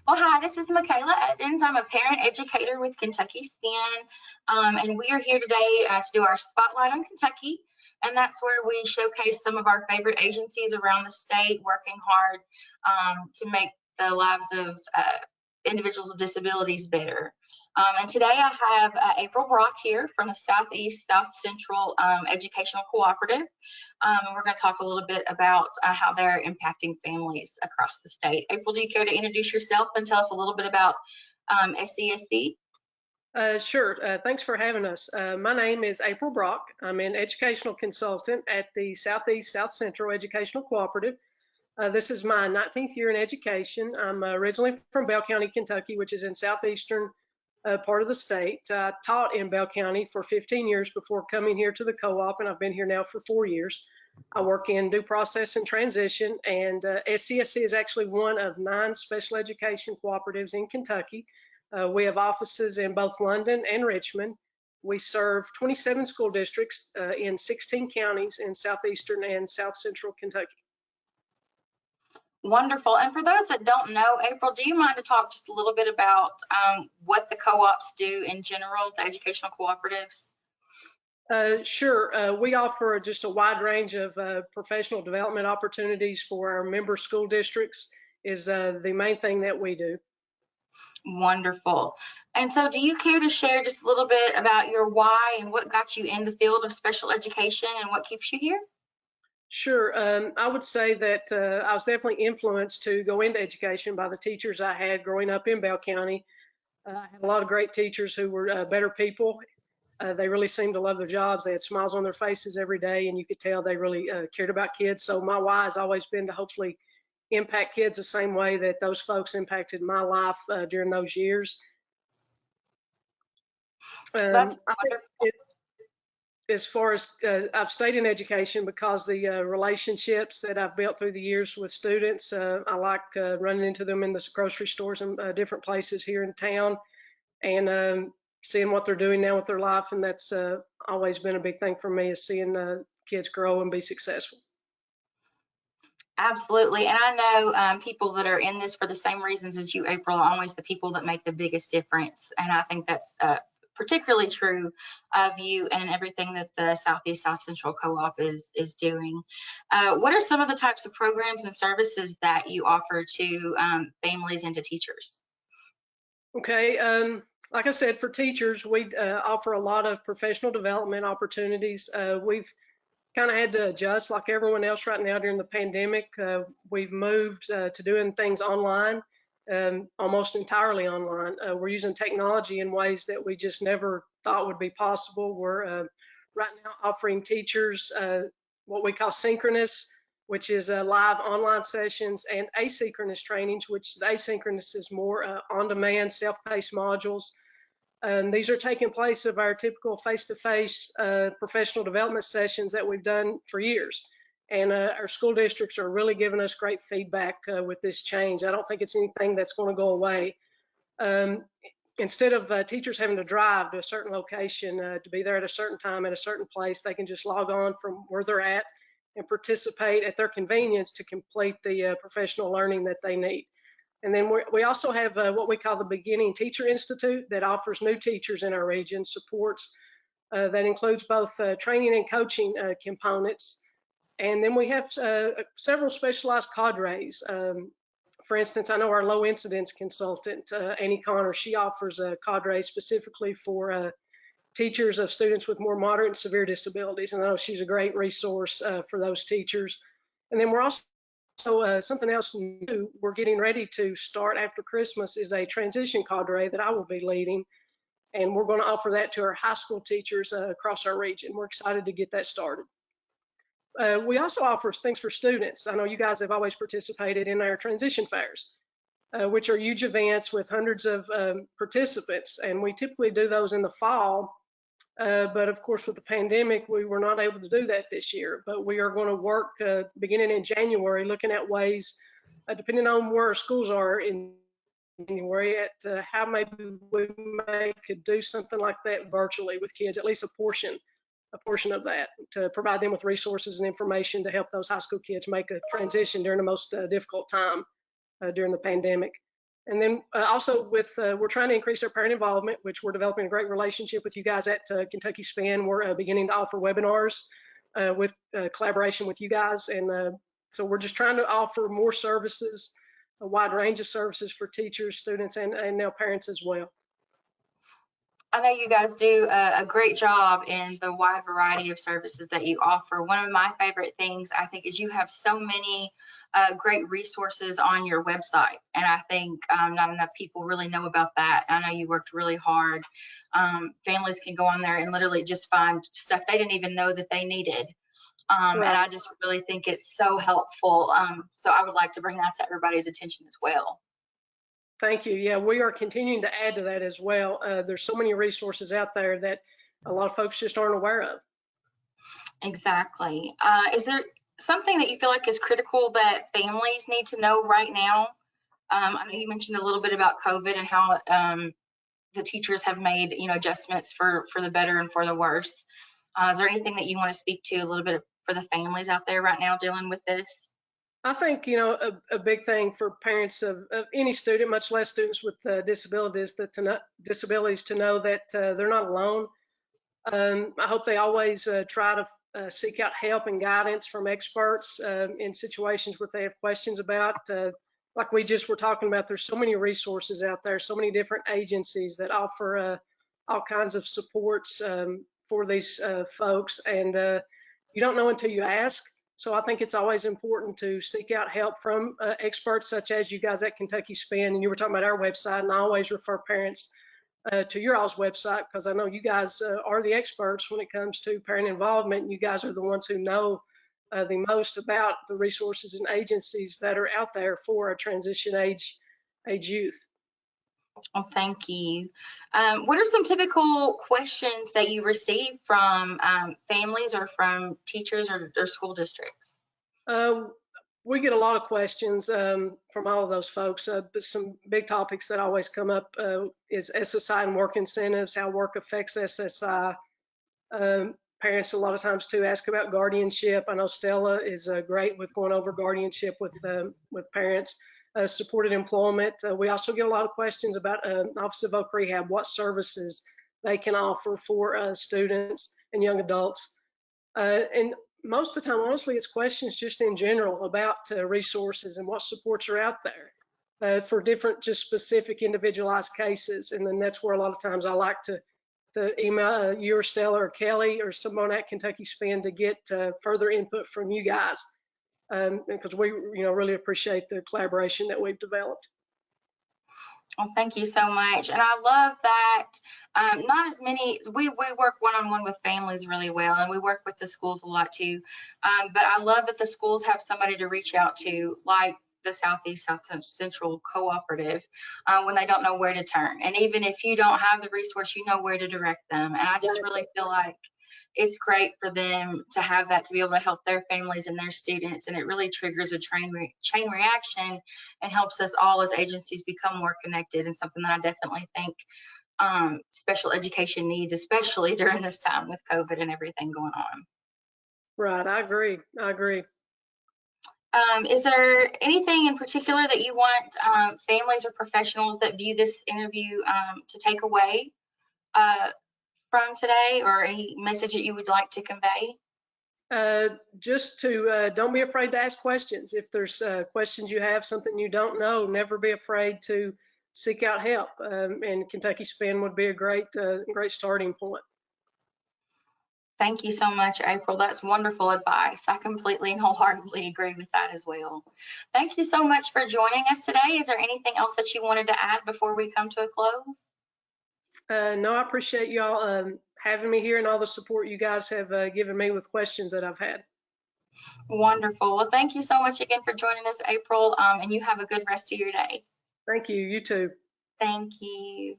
Well, hi, this is Michaela Evans. I'm a parent educator with Kentucky SPIN, and we are here today to do our Spotlight on Kentucky, and that's where we showcase some of our favorite agencies around the state working hard to make the lives of individuals with disabilities better. And today I have April Brock here from the Southeast South Central Educational Cooperative. And we're going to talk a little bit about how they're impacting families across the state. April, do you care to introduce yourself and tell us a little bit about SESC? Sure. Thanks for having us. My name is April Brock. I'm an educational consultant at the Southeast South Central Educational Cooperative. This is my 19th year in education. I'm originally from Bell County, Kentucky, which is in southeastern part of the state. I taught in Bell County for 15 years before coming here to the co-op, and I've been here now for 4 years. I work in due process and transition, and SCSC is actually one of 9 special education cooperatives in Kentucky. We have offices in both London and Richmond. We serve 27 school districts in 16 counties in southeastern and south central Kentucky. Wonderful. And for those that don't know, April, do you mind to talk just a little bit about what the co-ops do in general, the educational cooperatives? Sure. We offer just a wide range of professional development opportunities for our member school districts is the main thing that we do. Wonderful. And so do you care to share just a little bit about your why and what got you in the field of special education and what keeps you here? Sure. I would say that I was definitely influenced to go into education by the teachers I had growing up in Bell County. I had a lot of great teachers who were better people. They really seemed to love their jobs. They had smiles on their faces every day, and you could tell they really cared about kids. So my why has always been to hopefully impact kids the same way that those folks impacted my life during those years. That's wonderful. As far as I've stayed in education because the relationships that I've built through the years with students, I like running into them in the grocery stores and different places here in town and seeing what they're doing now with their life. And that's always been a big thing for me is seeing kids grow and be successful. Absolutely. And I know people that are in this for the same reasons as you, April, are always the people that make the biggest difference. And I think that's particularly true of you and everything that the Southeast South Central Co-op is doing. What are some of the types of programs and services that you offer to families and to teachers? Okay, like I said, for teachers, we offer a lot of professional development opportunities. We've kind of had to adjust like everyone else right now during the pandemic. We've moved to doing things online. Almost entirely online. We're using technology in ways that we just never thought would be possible. We're right now offering teachers what we call synchronous, which is live online sessions, and asynchronous trainings, which the asynchronous is more on-demand, self-paced modules. These are taking place of our typical face-to-face professional development sessions that we've done for years. And our school districts are really giving us great feedback with this change. I don't think it's anything that's going to go away. Instead of teachers having to drive to a certain location to be there at a certain time at a certain place, they can just log on from where they're at and participate at their convenience to complete the professional learning that they need. And then we also have what we call the Beginning Teacher Institute that offers new teachers in our region supports that includes both training and coaching components. And then we have several specialized cadres. For instance, I know our low incidence consultant, Annie Connor, she offers a cadre specifically for teachers of students with more moderate and severe disabilities. And I know she's a great resource for those teachers. And then we're also, something else new, we're getting ready to start after Christmas is a transition cadre that I will be leading. And we're going to offer that to our high school teachers across our region. We're excited to get that started. We also offer things for students. I know you guys have always participated in our transition fairs, which are huge events with hundreds of participants. And we typically do those in the fall. But of course, with the pandemic, we were not able to do that this year. But we are going to work beginning in January, looking at ways, depending on where our schools are in January, at how maybe we could do something like that virtually with kids, at least a portion of that, to provide them with resources and information to help those high school kids make a transition during the most difficult time during the pandemic. And then also we're trying to increase our parent involvement, which we're developing a great relationship with you guys at Kentucky SPIN. We're beginning to offer webinars with collaboration with you guys. And so we're just trying to offer more services, a wide range of services for teachers, students, and now parents as well. I know you guys do a great job in the wide variety of services that you offer. One of my favorite things, I think, is you have so many great resources on your website. And I think not enough people really know about that. I know you worked really hard. Families can go on there and literally just find stuff they didn't even know that they needed. Right. And I just really think it's so helpful. So I would like to bring that to everybody's attention as well. Thank you. Yeah, we are continuing to add to that as well. There's so many resources out there that a lot of folks just aren't aware of. Exactly. Is there something that you feel like is critical that families need to know right now? I know you mentioned a little bit about COVID and how the teachers have made, adjustments for the better and for the worse. Is there anything that you want to speak to a little bit for the families out there right now dealing with this? I think, a big thing for parents of any student, much less students with disabilities, to know that they're not alone. I hope they always try to seek out help and guidance from experts in situations where they have questions about. Like we just were talking about, there's so many resources out there, so many different agencies that offer all kinds of supports for these folks, and you don't know until you ask. So I think it's always important to seek out help from experts such as you guys at Kentucky SPIN. And you were talking about our website, and I always refer parents to your all's website because I know you guys are the experts when it comes to parent involvement. And you guys are the ones who know the most about the resources and agencies that are out there for a transition age youth. Well, thank you. What are some typical questions that you receive from families or from teachers or school districts? We get a lot of questions from all of those folks, but some big topics that always come up is SSI and work incentives, how work affects SSI. Parents a lot of times too ask about guardianship. I know Stella is great with going over guardianship with parents. Supported employment. We also get a lot of questions about Office of Voc Rehab, what services they can offer for students and young adults. And most of the time, honestly, it's questions just in general about resources and what supports are out there for different, just specific individualized cases. And then that's where a lot of times I like to email you or Stella or Kelly or someone at Kentucky SPIN to get further input from you guys. Because we really appreciate the collaboration that we've developed. Well, thank you so much. And I love that not as many, we work one-on-one with families really well, and we work with the schools a lot too. But I love that the schools have somebody to reach out to, like the Southeast South Central Cooperative, when they don't know where to turn. And even if you don't have the resource, you know where to direct them. And I just really feel like it's great for them to have that, to be able to help their families and their students, and it really triggers a chain reaction and helps us all as agencies become more connected, and something that I definitely think special education needs, especially during this time with COVID and everything going on. Right, I agree. Is there anything in particular that you want families or professionals that view this interview to take away from today, or any message that you would like to convey? Just to don't be afraid to ask questions. If there's questions you have, something you don't know, never be afraid to seek out help. And Kentucky SPIN would be a great starting point. Thank you so much, April. That's wonderful advice. I completely and wholeheartedly agree with that as well. Thank you so much for joining us today. Is there anything else that you wanted to add before we come to a close? No, I appreciate y'all having me here and all the support you guys have given me with questions that I've had. Wonderful. Well, thank you so much again for joining us, April, and you have a good rest of your day. Thank you. You too. Thank you.